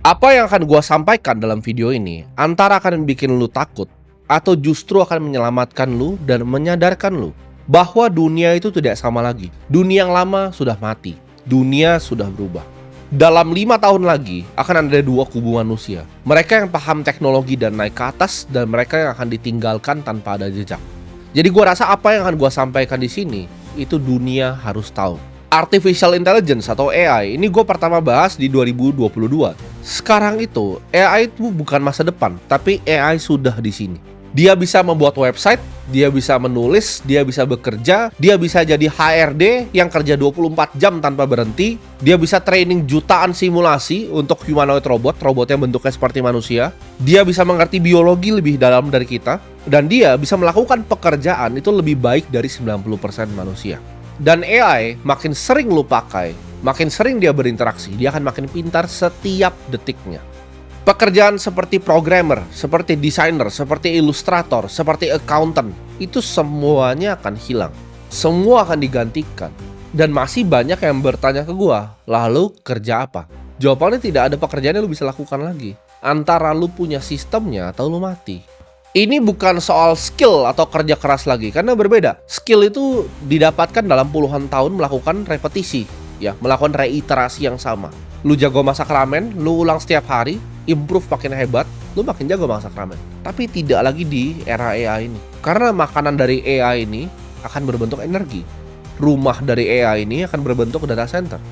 Apa yang akan gua sampaikan dalam video ini antara akan bikin lu takut atau justru akan menyelamatkan lu dan menyadarkan lu bahwa dunia itu tidak sama lagi. Dunia yang lama sudah mati. Dunia sudah berubah. Dalam 5 tahun lagi akan ada dua kubu manusia. Mereka yang paham teknologi dan naik ke atas, dan mereka yang akan ditinggalkan tanpa ada jejak. Jadi gua rasa apa yang akan gua sampaikan di sini itu dunia harus tahu. Artificial Intelligence atau AI ini gue pertama bahas di 2022. Sekarang itu AI itu bukan masa depan, tapi AI sudah di sini. Dia bisa membuat website, dia bisa menulis, dia bisa bekerja, dia bisa jadi HRD yang kerja 24 jam tanpa berhenti, dia bisa training jutaan simulasi untuk humanoid robot yang bentuknya seperti manusia, dia bisa mengerti biologi lebih dalam dari kita, dan dia bisa melakukan pekerjaan itu lebih baik dari 90% manusia. Dan AI makin sering lu pakai, makin sering dia berinteraksi, dia akan makin pintar setiap detiknya. Pekerjaan seperti programmer, seperti desainer, seperti ilustrator, seperti accountant, itu semuanya akan hilang. Semua akan digantikan. Dan masih banyak yang bertanya ke gua, lalu kerja apa? Jawabannya tidak ada pekerjaan yang lu bisa lakukan lagi. Antara lu punya sistemnya atau lu mati. Ini bukan soal skill atau kerja keras lagi, karena berbeda. Skill itu didapatkan dalam puluhan tahun melakukan repetisi, ya, melakukan reiterasi yang sama. Lu jago masak ramen, lu ulang setiap hari, improve makin hebat, lu makin jago masak ramen. Tapi tidak lagi di era AI ini. Karena makanan dari AI ini akan berbentuk energi. Rumah dari AI ini akan berbentuk data center.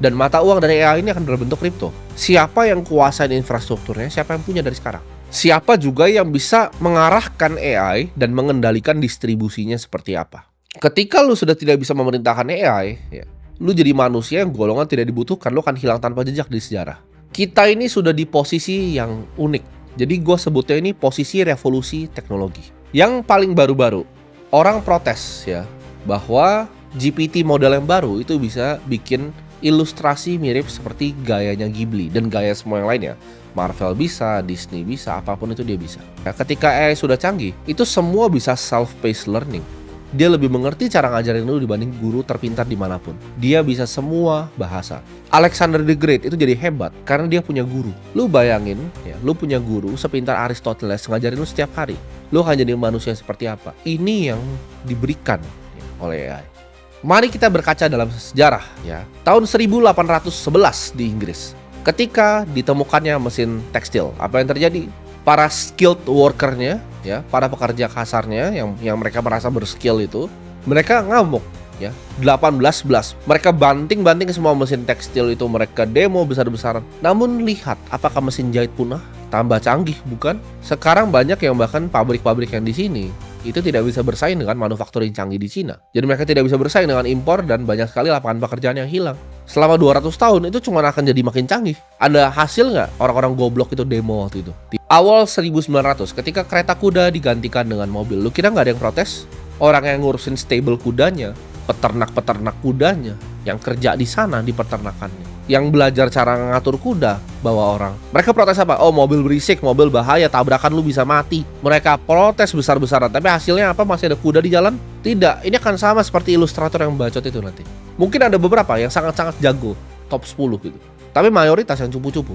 Dan mata uang dari AI ini akan berbentuk kripto. Siapa yang kuasain infrastrukturnya, siapa yang punya dari sekarang? Siapa juga yang bisa mengarahkan AI dan mengendalikan distribusinya seperti apa? Ketika lu sudah tidak bisa memerintahkan AI, ya, lu jadi manusia yang golongan tidak dibutuhkan, lu akan hilang tanpa jejak di sejarah. Kita ini sudah di posisi yang unik. Jadi gue sebutnya ini posisi revolusi teknologi. Yang paling baru-baru, orang protes ya bahwa GPT model yang baru itu bisa bikin ilustrasi mirip seperti gayanya Ghibli dan gaya semua yang lainnya. Marvel bisa, Disney bisa, apapun itu dia bisa. Nah, ketika AI sudah canggih, itu semua bisa self-paced learning. Dia lebih mengerti cara ngajarin lu dibanding guru terpintar dimanapun. Dia bisa semua bahasa. Alexander the Great itu jadi hebat karena dia punya guru. Lu bayangin, ya, lu punya guru sepintar Aristoteles ngajarin lu setiap hari. Lu akan jadi manusia seperti apa? Ini yang diberikan ya, oleh AI. Mari kita berkaca dalam sejarah ya. Tahun 1811 di Inggris. Ketika ditemukannya mesin tekstil, apa yang terjadi? Para skilled workernya, ya, para pekerja kasarnya yang mereka merasa berskill itu, mereka ngamuk, ya. 1811, mereka banting-banting semua mesin tekstil itu, mereka demo besar-besaran. Namun lihat, apakah mesin jahit punah? Tambah canggih, bukan? Sekarang banyak yang bahkan pabrik-pabrik yang di sini itu tidak bisa bersaing dengan manufaktur yang canggih di Cina. Jadi mereka tidak bisa bersaing dengan impor dan banyak sekali lapangan pekerjaan yang hilang. Selama 200 tahun itu cuma akan jadi makin canggih. Ada hasil nggak orang-orang goblok itu demo waktu itu? Di awal 1900 ketika kereta kuda digantikan dengan mobil, lu kira nggak ada yang protes? Orang yang ngurusin stable kudanya, peternak-peternak kudanya, yang kerja di sana di peternakannya, yang belajar cara ngatur kuda, bawa orang. Mereka protes apa? Oh, mobil berisik, mobil bahaya, tabrakan lu bisa mati. Mereka protes besar-besaran, tapi hasilnya apa? Masih ada kuda di jalan? Tidak, ini akan sama seperti ilustrator yang bacot itu nanti. Mungkin ada beberapa yang sangat-sangat jago, top 10 gitu. Tapi mayoritas yang cupu-cupu.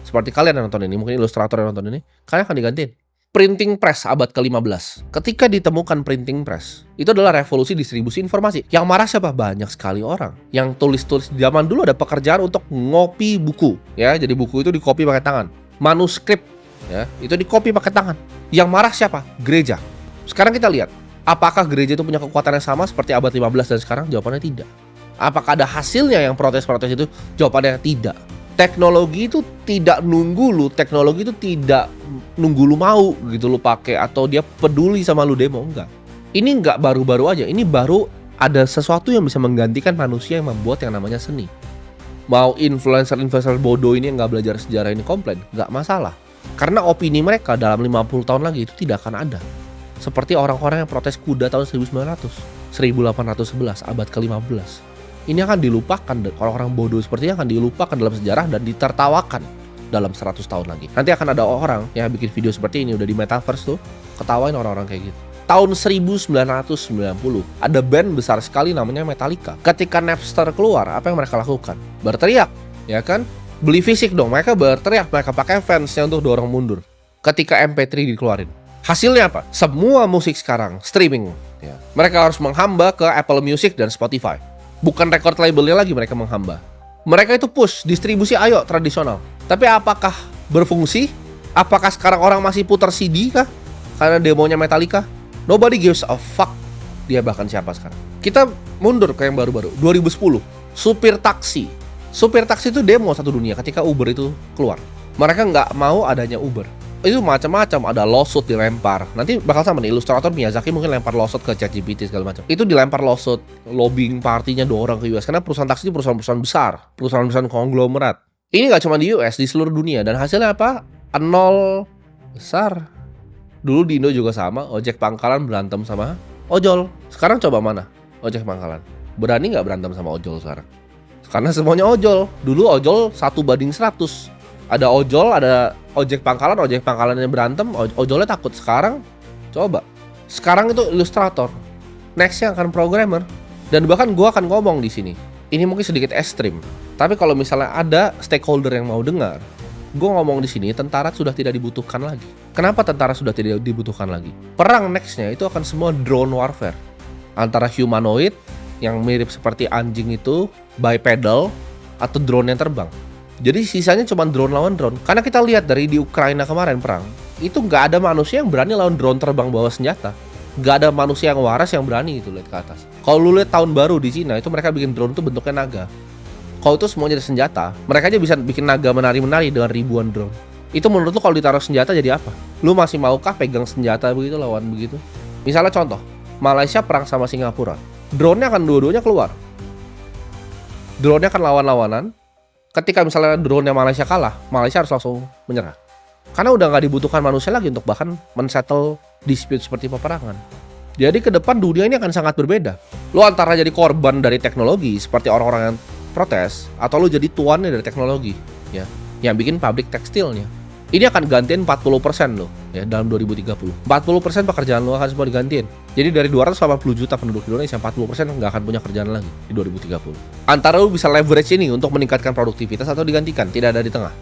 Seperti kalian yang nonton ini, mungkin ilustrator yang nonton ini, kalian akan digantiin. Printing press abad ke-15. Ketika ditemukan printing press, itu adalah revolusi distribusi informasi. Yang marah siapa? Banyak sekali orang. Yang tulis-tulis zaman dulu ada pekerjaan untuk ngopi buku, ya. Jadi buku itu dikopi pakai tangan. Manuskrip, ya, itu dikopi pakai tangan. Yang marah siapa? Gereja. Sekarang kita lihat, apakah gereja itu punya kekuatan yang sama seperti abad 15 dan sekarang? Jawabannya tidak. Apakah ada hasilnya yang protes-protes itu? Jawabannya tidak. Teknologi itu tidak nunggu lu, teknologi itu tidak nunggu lu mau gitu lu pakai atau dia peduli sama lu demo, enggak. Ini enggak baru-baru aja, ini baru ada sesuatu yang bisa menggantikan manusia yang membuat yang namanya seni. Mau influencer-influencer bodoh ini yang enggak belajar sejarah ini komplain, enggak masalah. Karena opini mereka dalam 50 tahun lagi itu tidak akan ada. Seperti orang-orang yang protes kuda tahun 1900, 1811, abad ke-15. Ini akan dilupakan, orang-orang bodoh seperti ini akan dilupakan dalam sejarah dan ditertawakan dalam 100 tahun lagi. Nanti akan ada orang yang bikin video seperti ini udah di metaverse tuh, ketawain orang-orang kayak gitu. Tahun 1990 ada band besar sekali namanya Metallica. Ketika Napster keluar, apa yang mereka lakukan? Berteriak, ya kan? Beli fisik dong, mereka berteriak, mereka pakai fansnya untuk dorong mundur ketika MP3 dikeluarin. Hasilnya apa? Semua musik sekarang streaming ya. Mereka harus menghamba ke Apple Music dan Spotify. Bukan record labelnya lagi mereka menghamba. Mereka itu push distribusi ayo tradisional. Tapi apakah berfungsi? Apakah sekarang orang masih putar CD kah? Karena demonya Metallica? Nobody gives a fuck. Dia bahkan siapa sekarang. Kita mundur ke yang baru-baru. 2010, supir taksi. Supir taksi itu demo satu dunia ketika Uber itu keluar. Mereka nggak mau adanya Uber. Itu macam-macam, ada lawsuit dilempar. Nanti bakal sama nih, ilustrator Miyazaki mungkin lempar lawsuit ke ChatGPT segala macam. Itu dilempar lawsuit, lobbying partinya dorong ke US karena perusahaan taksi itu perusahaan-perusahaan besar, perusahaan-perusahaan konglomerat. Ini nggak cuma di US, di seluruh dunia. Dan hasilnya apa? Nol besar. Dulu di Indo juga sama, ojek pangkalan berantem sama ojol. Sekarang coba mana ojek pangkalan? Berani nggak berantem sama ojol sekarang? Karena semuanya ojol. Dulu ojol 1:100. Ada ojol, ada ojek pangkalannya berantem, ojolnya takut. Sekarang, coba. Sekarang itu ilustrator. Nextnya akan programmer. Dan bahkan gue akan ngomong di sini. Ini mungkin sedikit ekstrim. Tapi kalau misalnya ada stakeholder yang mau dengar, gue ngomong di sini, tentara sudah tidak dibutuhkan lagi. Kenapa tentara sudah tidak dibutuhkan lagi? Perang nextnya itu akan semua drone warfare. Antara humanoid, yang mirip seperti anjing itu, bipedal, atau drone yang terbang. Jadi sisanya cuma drone lawan drone. Karena kita lihat dari di Ukraina kemarin perang, itu nggak ada manusia yang berani lawan drone terbang bawa senjata. Nggak ada manusia yang waras yang berani itu lihat ke atas. Kalau lu lihat tahun baru di Cina, itu mereka bikin drone itu bentuknya naga. Kalau itu semuanya ada senjata, mereka aja bisa bikin naga menari-menari dengan ribuan drone. Itu menurut lu kalau ditaruh senjata jadi apa? Lu masih maukah pegang senjata begitu lawan begitu? Misalnya contoh, Malaysia perang sama Singapura. Drone-nya akan dua-duanya keluar. Drone-nya akan lawan-lawanan. Ketika misalnya drone-nya Malaysia kalah, Malaysia harus langsung menyerah. Karena udah nggak dibutuhkan manusia lagi untuk bahkan men-settle dispute seperti peperangan. Jadi ke depan dunia ini akan sangat berbeda. Lo antara jadi korban dari teknologi seperti orang-orang yang protes, atau lo jadi tuannya dari teknologi, ya, yang bikin pabrik tekstilnya. Ini akan gantiin 40% lo, ya, dalam 2030. 40% pekerjaan lo akan semua digantiin. Jadi dari 280 juta penduduk Indonesia, 40% nggak akan punya kerjaan lagi di 2030. Antara lo bisa leverage ini untuk meningkatkan produktivitas atau digantikan, tidak ada di tengah.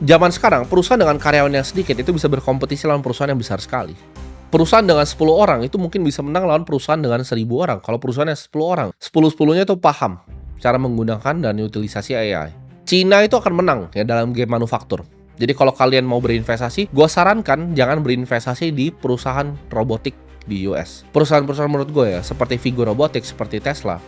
Zaman sekarang, perusahaan dengan karyawan yang sedikit itu bisa berkompetisi lawan perusahaan yang besar sekali. Perusahaan dengan 10 orang itu mungkin bisa menang lawan perusahaan dengan 1000 orang. Kalau perusahaan yang 10 orang, 10-10-nya itu paham cara menggunakan dan utilisasi AI. Cina itu akan menang ya dalam game manufaktur. Jadi kalau kalian mau berinvestasi, gue sarankan jangan berinvestasi di perusahaan robotik di US. Perusahaan-perusahaan menurut gue ya, seperti Vigo Robotics, seperti Tesla,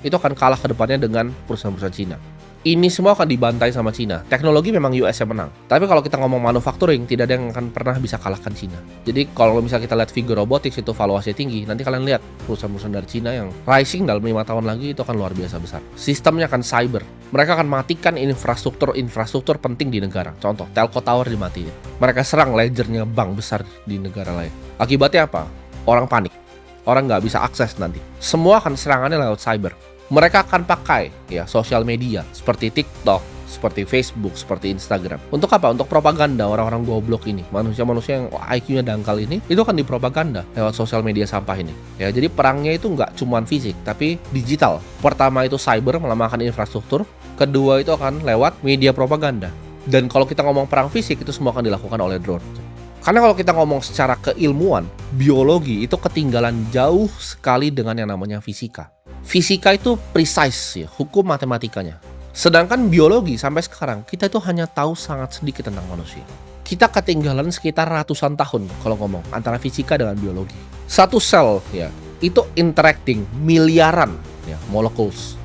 itu akan kalah ke depannya dengan perusahaan-perusahaan Cina. Ini semua akan dibantai sama Cina. Teknologi memang US yang menang. Tapi kalau kita ngomong manufacturing, tidak ada yang akan pernah bisa kalahkan Cina. Jadi kalau misalnya kita lihat Vigo Robotics itu valuasi tinggi, nanti kalian lihat perusahaan-perusahaan dari Cina yang rising dalam 5 tahun lagi itu akan luar biasa besar. Sistemnya akan cyber. Mereka akan matikan infrastruktur penting di negara. Contoh, telco tower dimatiin. Mereka serang ledgernya bank besar di negara lain. Akibatnya apa? Orang panik. Orang nggak bisa akses nanti. Semua akan serangannya lewat cyber. Mereka akan pakai ya sosial media seperti TikTok, seperti Facebook, seperti Instagram. Untuk apa? Untuk propaganda orang-orang goblok ini. Manusia-manusia yang IQ-nya dangkal ini, itu akan dipropaganda lewat sosial media sampah ini. Ya, jadi perangnya itu nggak cuma fisik, tapi digital. Pertama itu cyber, melemahkan infrastruktur. Kedua itu akan lewat media propaganda. Dan kalau kita ngomong perang fisik, itu semua akan dilakukan oleh drone. Karena kalau kita ngomong secara keilmuan, biologi itu ketinggalan jauh sekali dengan yang namanya fisika. Fisika itu precise ya, hukum matematikanya. Sedangkan biologi sampai sekarang, kita itu hanya tahu sangat sedikit tentang manusia. Kita ketinggalan sekitar ratusan tahun kalau ngomong antara fisika dengan biologi. Satu sel ya, itu interacting miliaran ya, molecules.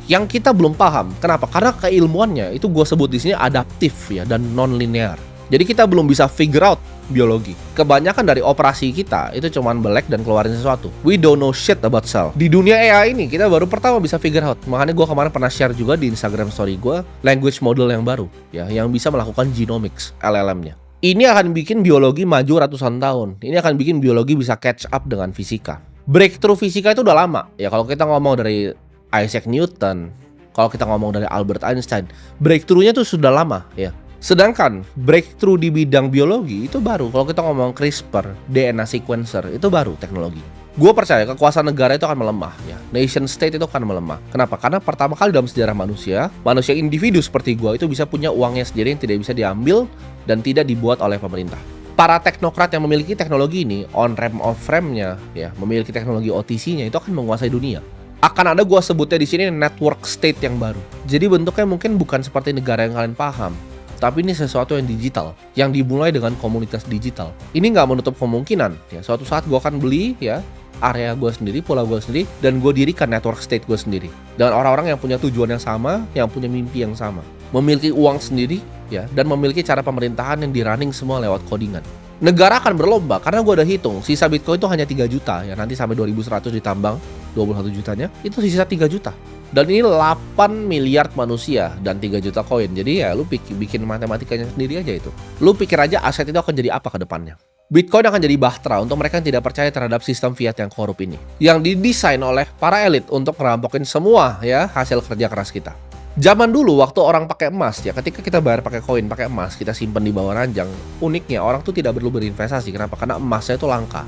Yang kita belum paham. Kenapa? Karena keilmuannya itu gue sebut di sini adaptif ya dan non-linear. Jadi kita belum bisa figure out biologi. Kebanyakan dari operasi kita itu cuman belek dan keluarin sesuatu. We don't know shit about cell. Di dunia AI ini kita baru pertama bisa figure out. Makanya gue kemarin pernah share juga di Instagram story gue language model yang baru ya, yang bisa melakukan genomics LLM-nya. Ini akan bikin biologi maju ratusan tahun. Ini akan bikin biologi bisa catch up dengan fisika. Breakthrough fisika itu udah lama. Ya kalau kita ngomong dari Isaac Newton, kalau kita ngomong dari Albert Einstein, breakthrough-nya tuh sudah lama ya. Sedangkan breakthrough di bidang biologi itu baru. Kalau kita ngomong CRISPR, DNA sequencer, itu baru teknologi. Gue percaya kekuasaan negara itu akan melemah ya. Nation state itu akan melemah. Kenapa? Karena pertama kali dalam sejarah manusia individu seperti gue itu bisa punya uangnya sendiri yang tidak bisa diambil dan tidak dibuat oleh pemerintah. Para teknokrat yang memiliki teknologi ini, on-ramp off-ramp-nya ya, memiliki teknologi OTC-nya itu akan menguasai dunia. Akan ada gue sebutnya di sini network state yang baru. Jadi bentuknya mungkin bukan seperti negara yang kalian paham, tapi ini sesuatu yang digital, yang dimulai dengan komunitas digital. Ini nggak menutup kemungkinan ya, suatu saat gue akan beli ya area gue sendiri, pulau gue sendiri, dan gue dirikan network state gue sendiri. Dan orang-orang yang punya tujuan yang sama, yang punya mimpi yang sama. Memiliki uang sendiri, ya, dan memiliki cara pemerintahan yang di-running semua lewat codingan. Negara akan berlomba, karena gue udah hitung, sisa Bitcoin itu hanya 3 juta, ya, nanti sampai 2100 ditambang, 21 jutanya, itu sisa 3 juta. Dan ini 8 miliar manusia, dan 3 juta koin. Jadi ya, lu bikin matematikanya sendiri aja itu. Lu pikir aja aset itu akan jadi apa ke depannya. Bitcoin akan jadi bahtera untuk mereka yang tidak percaya terhadap sistem fiat yang korup ini. Yang didesain oleh para elit untuk merampokin semua ya hasil kerja keras kita. Zaman dulu waktu orang pakai emas ya, ketika kita bayar pakai koin, pakai emas, kita simpan di bawah ranjang. Uniknya orang tuh tidak perlu berinvestasi. Kenapa? Karena emasnya itu langka.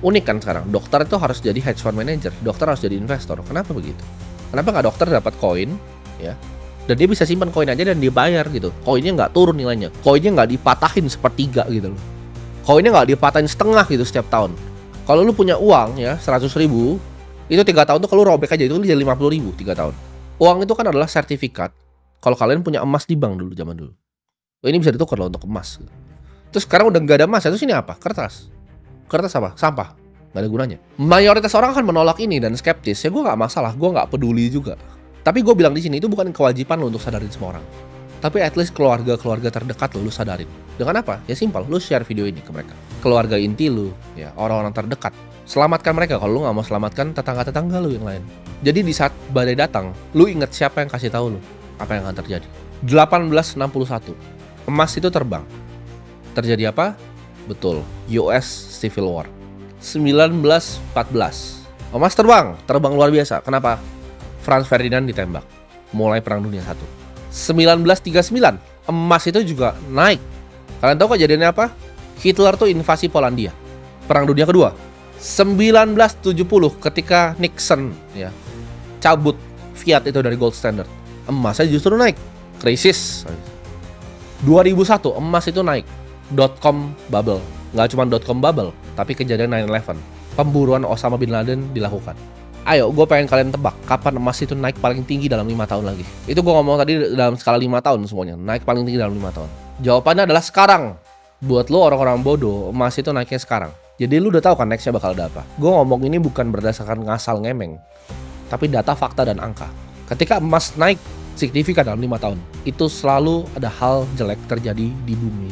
Unik kan sekarang, dokter itu harus jadi hedge fund manager, dokter harus jadi investor. Kenapa begitu? Kenapa nggak dokter dapat koin ya? Dan dia bisa simpan koin aja dan dibayar gitu. Koinnya nggak turun nilainya, koinnya nggak dipatahin sepertiga gitu loh. Koinnya nggak dipatahin setengah gitu setiap tahun. Kalau lu punya uang ya 100.000, itu 3 tahun tuh kalau robek aja itu jadi 50.000 3 tahun. Uang itu kan adalah sertifikat. Kalau kalian punya emas di bank dulu zaman dulu, ini bisa ditukar loh untuk emas. Terus sekarang udah nggak ada emas, terus ini apa? Kertas. Kertas apa? Sampah. Nggak ada gunanya. Mayoritas orang akan menolak ini dan skeptis. Ya gue nggak masalah, gue nggak peduli juga. Tapi gue bilang di sini itu bukan kewajiban lo untuk sadarin semua orang. Tapi at least keluarga-keluarga terdekat lu sadarin. Dengan apa? Ya simpel, lu share video ini ke mereka. Keluarga inti lu, ya orang-orang terdekat. Selamatkan mereka. Kalau lu nggak mau selamatkan tetangga-tetangga lu yang lain. Jadi di saat badai datang, lu ingat siapa yang kasih tahu lu apa yang akan terjadi. 1861, emas itu terbang. Terjadi apa? Betul, US Civil War. 1914, emas terbang luar biasa. Kenapa? Franz Ferdinand ditembak. Mulai Perang Dunia I. 1939, emas itu juga naik. Kalian tahu kejadiannya apa? Hitler tuh invasi Polandia. Perang Dunia Kedua. 1970 ketika Nixon ya cabut fiat itu dari gold standard, emasnya justru naik. Krisis. 2001 emas itu naik. .com bubble. Nggak cuma .com bubble, tapi kejadian 9/11. Pemburuan Osama bin Laden dilakukan. Ayo, gue pengen kalian tebak kapan emas itu naik paling tinggi dalam 5 tahun lagi. Itu gue ngomong tadi dalam skala 5 tahun semuanya. Naik paling tinggi dalam 5 tahun. Jawabannya adalah sekarang. Buat lo orang-orang bodoh, emas itu naiknya sekarang. Jadi lo udah tahu kan nextnya bakal ada apa. Gue ngomong ini bukan berdasarkan ngasal ngemeng, tapi data, fakta, dan angka. Ketika emas naik signifikan dalam 5 tahun, itu selalu ada hal jelek terjadi di bumi.